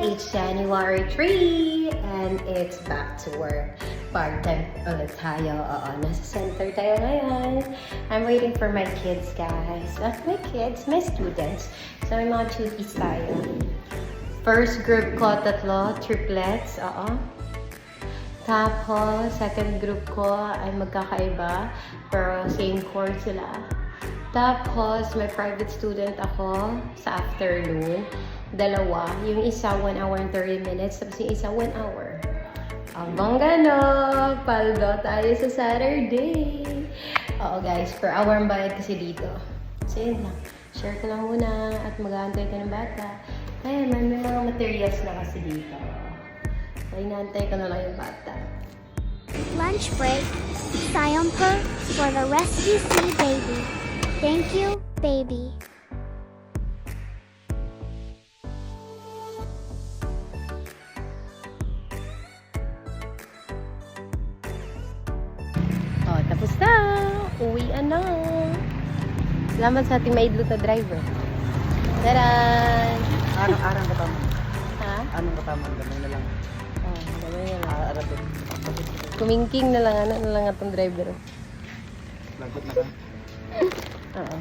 It's January 3 and it's back to work. Part-time ulit tayo. Oo, nasa center tayo ngayon. I'm waiting for my kids, guys. Not my kids, my students. So, may mga cuties tayo. First group ko, tatlo, triplets. Oo. Tapos, second group ko ay magkakaiba. Pero same course sila. Tapos, may private student ako sa afternoon. Dalawa. Yung isa, 1 hour and 30 minutes. Tapos yung isa, 1 hour. Abang gano! Paldo tayo sa Saturday! Oo guys, per hour ang bayad kasi dito. So yun lang. Share ko lang muna at mag-aantay ka ng bata. Kaya may mga materials na kasi dito. So inaantay ko na lang yung bata. Lunch break. Sayonpo for the Rescue Sea baby. Thank you, baby. Oh, tapos na! Uwian na! Salamat sa ating maidlot na driver. Taran! Arang kataman. Ha? Anong kataman? Gamay na lang. Oh, gamay na lang. Arabot. Kumingking na lang, ano na lang atong driver. Lagot na ka. Oo.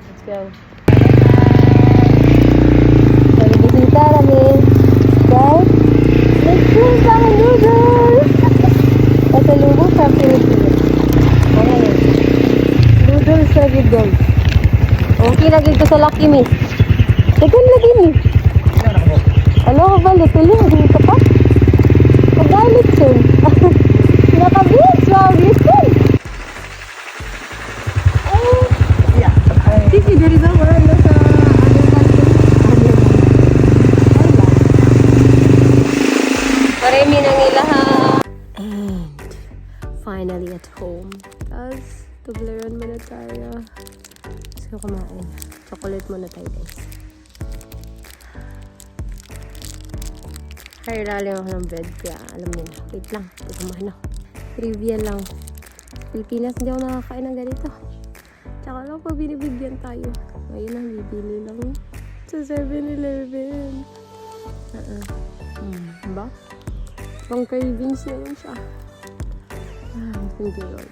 Let's go. Bye-bye! Bisita namin. Guys, let's go sa noodles! Pasalubong sa Pilipinas. Okay. Noodles lagi guys. Okay lagi ko sa Lucky Me. Second lagi ni. Ano ko ba? Lituloy. Hindi ka pa? Pagalit soon. Nakabits. Wow, listen. Sisi dari bawah nasa Paremi nang ilaha. And finally at home. Tapos tuglaran muna tayo. Gusto ko kumain. Chocolate muna tayo guys. Kaya lalim ako ng bed. Kaya alam niyo na. Wait lang. Ito kumano. Trivia lang. Pilipinas hindi ako nakakain ng ganito. Tsaka lang pag binibigyan tayo. Ngayon lang, bibili lang. Sa 7-Eleven. Diba? Pang cravings na lang siya. Thank you Lord.